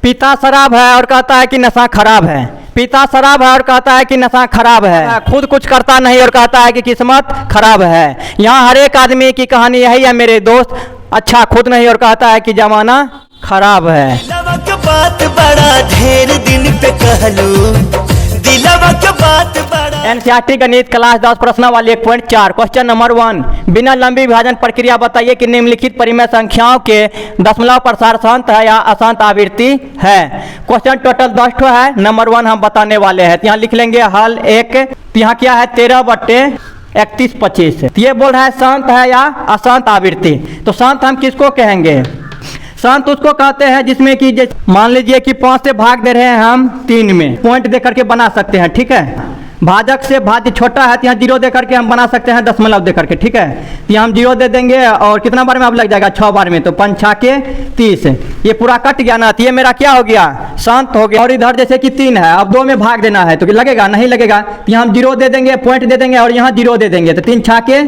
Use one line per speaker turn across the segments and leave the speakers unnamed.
पिता शराब है और कहता है कि नशा खराब है। पिता शराब है और कहता है कि नशा खराब है। खुद कुछ करता नहीं और कहता है कि किस्मत खराब है। यहाँ हर एक आदमी की कहानी यही है मेरे दोस्त, अच्छा खुद नहीं और कहता है कि जमाना खराब है।
दिलवा के बात बड़ा ढेर दिन पे कहलू, दिलवा के बात बड़ा।
एनसीईआरटी गणित क्लास 10 प्रश्न वाली 1.4 क्वेश्चन नंबर 1, बिना लंबी विभाजन प्रक्रिया बताइए कि निम्नलिखित परिमेय संख्याओं के दशमलव प्रसार शांत है या अशांत आवृत्ति है। क्वेश्चन टोटल 10 ठो है। नंबर 1 हम बताने वाले हैं। यहाँ लिख लेंगे हल 1। यहाँ क्या है 13/3125। ये बोल रहा है शांत है या अशांत आवृत्ति। तो शांत हम किसको कहेंगे? शांत उसको कहते हैं जिसमें कि मान लीजिए कि 5 से भाग दे रहे हैं हम 3 में, पॉइंट दे करके बना सकते हैं, ठीक है। भाजक से भाज्य छोटा है तो यहाँ 0 दे करके हम बना सकते हैं दशमलव दे करके, ठीक है। तो यहाँ हम 0 दे देंगे और कितना बार में अब लग जाएगा 6 बार में, तो 5 6 के 30। ये पूरा कट गया ना, तो ये मेरा क्या हो गया? शांत हो गया। और इधर जैसे कि 3 है, अब 2 में भाग देना है तो लगेगा? नहीं लगेगा। तो यहाँ हम 0 दे देंगे, पॉइंट दे देंगे और यहाँ 0 दे देंगे, तो 3 6 के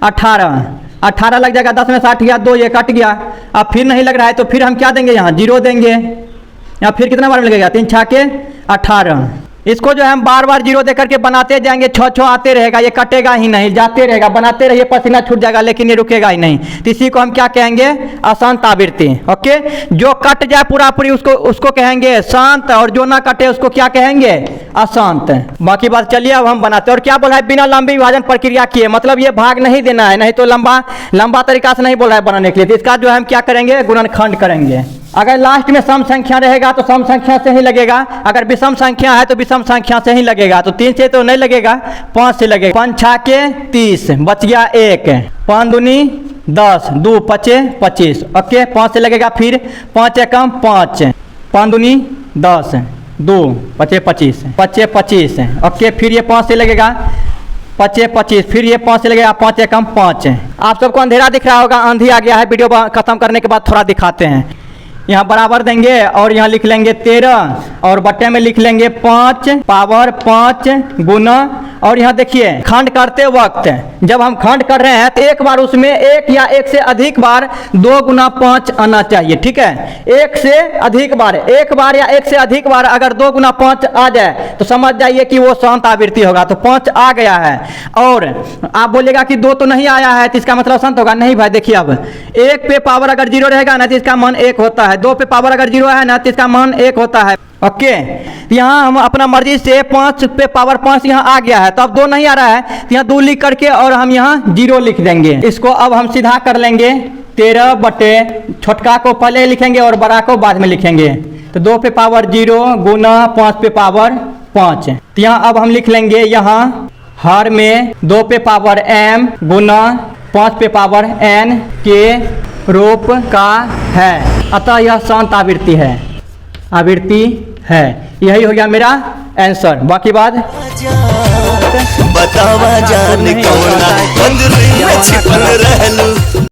18 18 लग जाएगा। 10 में 60 गया, 2 ये कट गया। अब फिर नहीं लग रहा है तो फिर हम क्या देंगे? यहाँ 0 देंगे। यहाँ फिर कितना बार में लगेगा? 3 6 के 18। इसको जो है हम बार बार 0 दे करके बनाते जाएंगे, 6 आते रहेगा, ये कटेगा ही नहीं, जाते रहेगा, बनाते रहिए, पसीना छूट जाएगा लेकिन ये रुकेगा ही नहीं। तो इसी को हम क्या कहेंगे? अशांत आवृत्ति। ओके, जो कट जाए पूरा पूरी उसको कहेंगे शांत, और जो ना कटे उसको क्या कहेंगे? अशांत। बाकी बात चलिए अब हम बनाते हैं। और क्या बोला है? बिना लंबी विभाजन प्रक्रिया किए, मतलब ये भाग नहीं देना है, नहीं तो लंबा तरीका से नहीं बोला है बनाने के लिए। तो इसका जो है हम क्या करेंगे? गुणनखंड करेंगे। अगर लास्ट में सम संख्या रहेगा तो सम संख्या से ही लगेगा, अगर विषम संख्या है तो विषम संख्या से ही लगेगा। तो 3 से तो नहीं लगेगा, 5 से लगेगा। 5 6 के 30, बच गया 1, 5 दूनी 10, 2 5 25। ओके, 5 से लगेगा, फिर 5 एकम 5, 5 दूनी 10, 2 5 25, 5 25। ओके, फिर ये 5 से लगेगा, 5 25, फिर ये 5 से लगेगा, 5 एकम 5। आप सबको अंधेरा दिख रहा होगा, आंधी आ गया है। वीडियो खत्म करने के बाद थोड़ा दिखाते हैं। यहाँ बराबर देंगे और यहाँ लिख लेंगे 13 और बट्टे में लिख लेंगे 5 पावर 5 गुना। और यहाँ देखिए खंड करते वक्त जब हम खंड कर रहे हैं तो एक बार उसमें 1 या 1 से अधिक बार 2 गुना 5 आना चाहिए, ठीक है। 1 से अधिक बार, एक बार या 1 से अधिक बार अगर 2 गुना 5 आ जाए तो समझ जाइए कि वो शांत आवृत्ति होगा। तो 5 आ गया है। और आप बोलेगा कि 2 तो नहीं आया है तो इसका मतलब शांत होगा। नहीं भाई, देखिए अब 1 पे पावर अगर 0 रहेगा ना तो इसका मान 1 होता है। 2 पे पावर अगर 0 है ना तो इसका मान 1 होता है। ओके, यहाँ हम अपना मर्जी से 5 पे पावर 5 यहाँ आ गया है, तो अब 2 नहीं आ रहा है तो यहाँ 2 लिख करके और हम यहाँ 0 लिख देंगे। इसको अब हम सीधा कर लेंगे। 13 बटे छोटका को पहले लिखेंगे और बड़ा को बाद में लिखेंगे। तो 2 पे पावर 0 गुना 5 पे पावर 5। तो यहाँ अब हम लिख लेंगे, यहाँ हर में 2 पे पावर m गुना 5 पे पावर n के रूप का है। अतः यह शांत आवृत्ति है। यही हो गया मेरा आंसर। बाकी बात
बतावा जान कौन अंदर में छिपल रहलू।